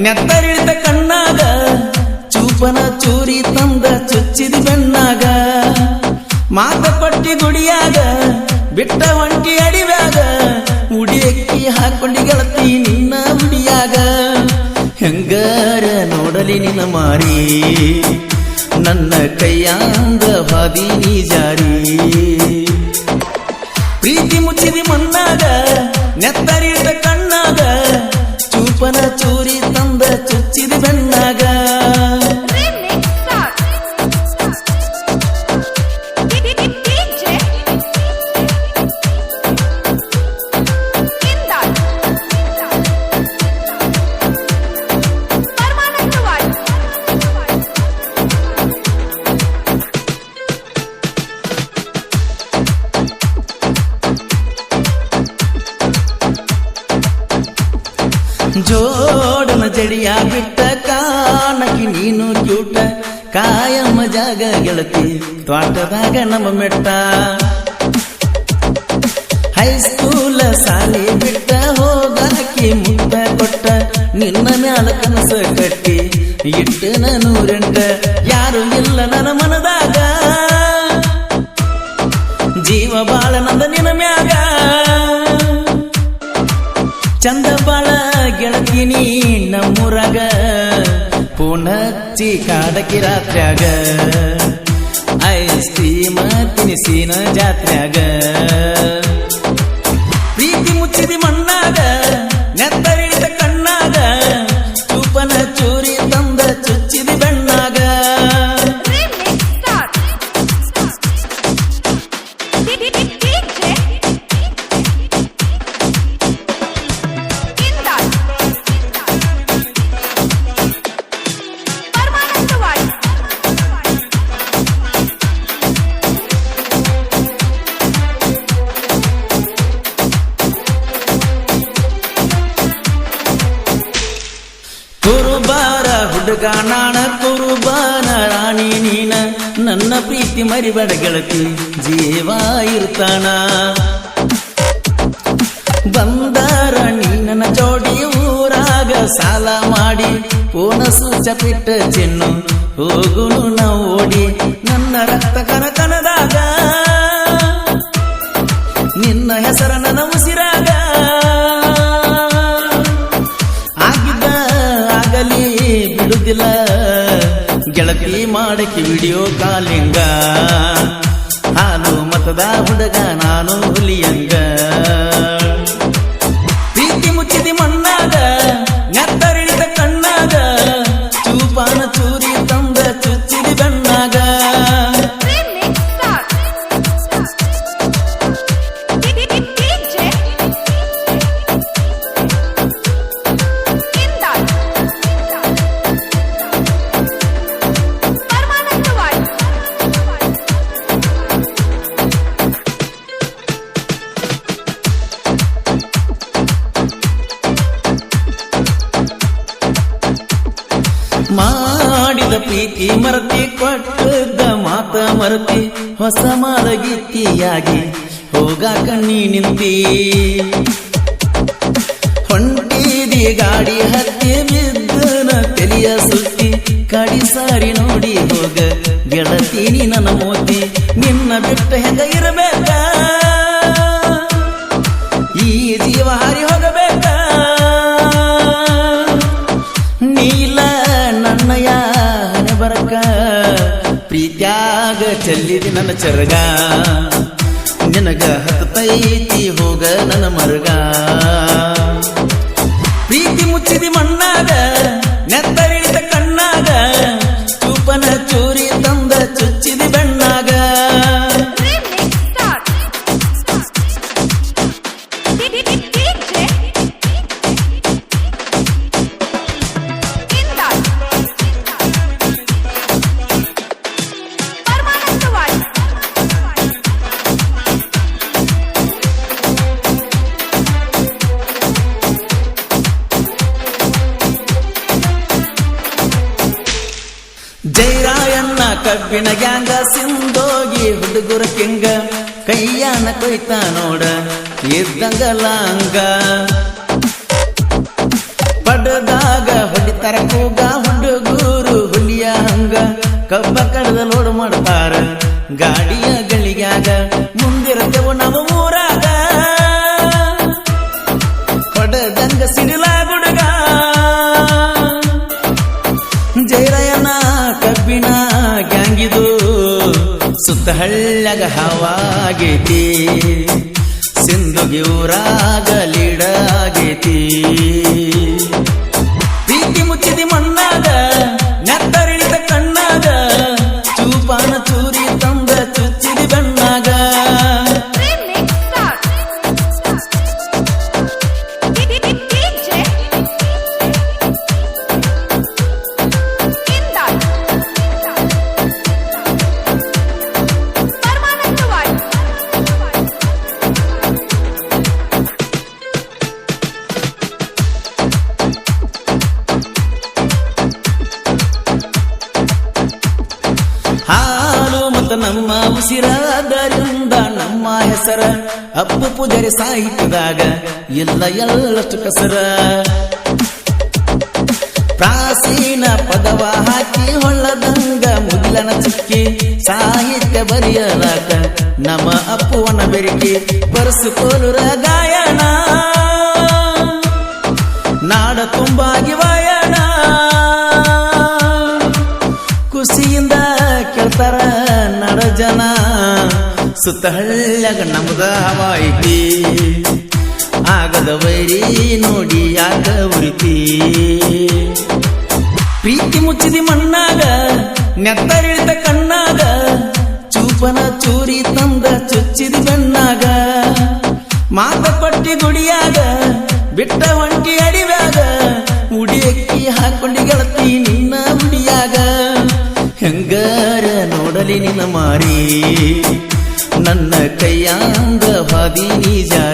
ನೆತ್ತರಿಳಿತ ಕಣ್ಣಾಗ ಚೂಪನ ಚೂರಿ ತಂದ ಚುಚ್ಚಿದ ಬೆನ್ನಾಗ ಮಾತ ಪಟ್ಟಿ ಗುಡಿಯಾಗ ಬಿಟ್ಟ ಒಂಟಿ ಅಡಿವ್ಯಾಗ ಉಡಿಯಕ್ಕಿ ಹಾಕೊಂಡಿ ಗೆಳತಿ ನಿನ್ನ ಉಡಿಯಾಗ ಹೆಂಗಾರ ನೋಡಲಿ ನಿನ್ನ ಮಾರಿ ನನ್ನ ಕೈಯಾಂದ ಹಾದಿ ನೀ ಜಾರಿ ಪ್ರೀತಿ ಮುಚ್ಚಿದಿ ಮಣ್ಣಾಗ ನೆತ್ತರಿಳಿತ ಕಣ್ಣಾಗ ಚೂಪನ ಚೂರಿ ತಂದ ಚುಚ್ಚಿದ ಬೆನ್ನಾಗ ಜೋಡನ ಜಡಿಯ ಬಿಟ್ಟ ಕಾಣಕಿ ನೀನು ಕ್ಯೂಟ ಕಾಯಮ್ಮ ಜಾಗ ಗೆಳತಿ ತ್ವಾಟದಾಗ ನಮ್ಮ ಮೆಟ್ಟ ಹೈಸ್ಕೂಲ ಸಾಲಿ ಬಿಟ್ಟ ಹೋಗಾಕಿ ಮುಟ್ಟ ಕೊಟ್ಟ ನಿನ್ನ ಮ್ಯಾಲ ಕನಸ ಕಟ್ಟಿ ಇಟ್ಟು ನೂರೆಂಟ ಯಾರು ಇಲ್ಲ ನನ್ನ ಮನದಾಗ ಜೀವ ಬಾಳ ನಂದ ನಿನ್ನ ಮ್ಯಾಗ ಚಂದ ಬಾಳ ಗೆಳತಿನಿ ನಮ್ಮೂರಾಗ ಪುನಚ್ಚಿ ಕಾಡಕಿ ರಾತ್ರ್ಯಾಗ ಐಸ್ ಕ್ರೀಮ ತಿನಿಸಿನ ಜಾತ್ರ್ಯಾಗ ಪ್ರೀತಿ ಮುಚ್ಚಿದಿ ಮಣ್ಣಾಗ ನೆತ್ತರಿಳಿದ ಕಣ್ಣಾಗ ಚೂಪನ ಚೂರಿ ತಂದ ಚುಚ್ಚಿದಿ ಬೆಣ್ಣಾಗ ಕುರುಬಾರ ಹುಡುಗ ನಾಣ ಕುರುಬಾನ ರಾಣಿ ನೀನ ನನ್ನ ಪ್ರೀತಿ ಮರಿಬೇಡ ಗೆಳತಿ ಜೀವ ಇರ್ತಾನ ಬಂದಾರ ನೀ ನನ್ನ ಜೋಡಿ ಊರಾಗ ಸಾಲ ಮಾಡಿ ಪೂನ ಸೂಚ ಬಿಟ್ಟ ಚಿನ್ನು ಹೋಗುನು ನಾವು ಓಡಿ ನನ್ನ ರಕ್ತ ಕನಕನದಾಗ ನಿನ್ನ ಹೆಸರ ನನ್ನ ಉಸಿರಾಗ ಬಿಡುದಿಲ್ಲ ಗೆಳತಿ ಮಾಡಕ್ಕೆ ವಿಡಿಯೋ ಕಾಲಿಂಗ ಹಾಲು ಮತದ ಹುಡುಗ ನಾನು ಹುಲಿಯಂಗ ಪ್ರೀತಿ ಮುಚ್ಚಿದಿ ಮಣ್ಣಾಗ ನೆತ್ತರಿಳಿದ ಕಣ್ಣಾಗ ಚೂಪಾನ ಚೂರಿ ತಂದ ಚುಚ್ಚಿದಿ ಬೆಣ್ಣಾಗ ಮಾಡಿದ ಪ್ರೀತಿ ಮರತಿ ಕೊಟ್ಟದ ಮಾತ ಮರತಿ ಹೊಸ ಮಾದಗೀತಿಯಾಗಿ ಹೋಗಾಕ ನೀ ನಿಂತಿ ಹೊಂಟಿದಿ ಗಾಡಿ ಹತ್ತಿ ಬಿದ್ದನ ತೆಲಿಯ ಸುತ್ತಿ ಕಡಿ ಸಾರಿ ನೋಡಿ ಹೋಗ ಗೆಳತಿ ನೀ ನನ್ನ ಮೋತಿ ನಿನ್ನ ಬಿಟ್ಟ ಹೆಂಗ ಇರಬೇಕ ಈ ಜೀವ ಹಾರಿ ಹೋಗಬೇಕ ನೀಲ ನನ್ನಯ ಬರಕ ಪ್ರೀತ್ಯಾಗ ಚೆಲ್ಲಿದಿ ನನ್ನ ಚರಗ ನಿನಗ ಹತ್ತೈತಿ ಹೋಗ ನನ್ನ ಮರಗ ಪ್ರೀತಿ ಮುಚ್ಚಿದಿ ಮಣ್ಣಾಗ ನೆತ್ತರಿಳಿದ ಕಣ್ಣಾಗ ಚೂಪನ ಚೂರಿ ತಂದ ಚುಚ್ಚಿದಿ ಬೆಣ್ಣಾಗ ಜೈರಾಯಣ್ಣ ಕಬ್ಬಿನ ಗ್ಯಾಂಗ ಸಿಂದೋಗಿ ಹುಡುಗುರ ಕಿಂಗ ಕೈಯಾನ ಕೊಯ್ತಾ ನೋಡ ಇದ್ದಂಗಲಾಂಗ ಪಡದಾಗ ಹೊಡಿತ ಕೊಡತಾರ ಕೂಗ ಹುಡುಗೂರು ಹುಲಿಯ ಹಂಗ ಕಬ್ಬ ಕಡದ ಲೋಡ್ ಮಾಡ್ತಾರ ಗಾಡಿಯ ಗಳಿಗ್ಯಾಗ ಮುಂದಿರತೆವು ನಮ್ಮ ಊರಾಗ ಹೊಡದಂಗ ಸಿಡಿಲ ಗುಡುಗ ಜೈರಯನ ಕಬ್ಬಿನ ಗ್ಯಾಂಗಿದು ಸುತ್ತ ಹಳ್ಳ್ಯಾಗ ಹವಾಗೈತಿ ಸಿಂಧುಗಿ ಊರಾಗ ಲೀಡಾಗೈತಿ ಪ್ರೀತಿ ಮುಚ್ಚಿದಿ ಮಣ್ಣಾಗ ನೆತ್ತರಿಳಿದ ಕಣ್ಣಾಗ ಚೂಪಾನ ಚೂರಿ ತಂದ ಚುಚ್ಚಿದಿ ಬಣ್ಣಾಗ ಹಾಲು ಮತ್ತು ನಮ್ಮ ಉಸಿರಾದರಿಂದ ನಮ್ಮ ಹೆಸರ ಅಪ್ಪು ಪೂಜಾರಿ ಸಾಹಿತ್ಯದಾಗ ಇಲ್ಲ ಎಲ್ಲಷ್ಟು ಕಸರ ಪ್ರಾಚೀನ ಪದವ ಹಾಕಿ ಹೊಳ್ಳದಂಗ ಮುಗಿಲನ ಚುಕ್ಕಿ ಸಾಹಿತ್ಯ ಬರೆಯಲಾಕ ನಮ್ಮ ಅಪ್ಪುವನ ಬೆರಿಕೆ ಬರೆಸಿಕೊಳ್ಳುರ ಗಾಯನ ನಾಡ ತುಂಬಾಗಿ ವಾಯನ ಖುಷಿಯಿಂದ ಕೇಳ್ತಾರ ನಡ ಜನ ಸುತ್ತ ಹಳ್ಳ್ಯಾಗ ನಮ್ದ ಹವಾಯಿತಿ ಆಗದ ವೈರಿ ನೋಡಿ ಯಾಕ ಉರಿತಿ ಪ್ರೀತಿ ಮುಚ್ಚಿದಿ ಮಣ್ಣಾಗ ನೆತ್ತರಿಳಿದ ಕಣ್ಣಾಗ ಚೂಪನ ಚೂರಿ ತಂದ ಚುಚ್ಚಿದಿ ಬೆಣ್ಣಾಗ ಮಾತ ಪಟ್ಟಿ ಗುಡಿಯಾಗ ಬಿಟ್ಟ ಹೊಂಟಿ ಅಡಿವ್ಯಾಗ ಉಡಿಯಕ್ಕಿ ಹಾಕೊಂಡಿ ಗೆಳತಿ ನಿನ್ನ ಉಡಿಯಾಗ ಹೆಂಗಾರ ನೋಡಲಿ ನಿನ್ನ ಮಾರಿ ನನ್ನ ಕೈಯಾಂಗ ಹಾದಿ ನೀ ಜಾರಿ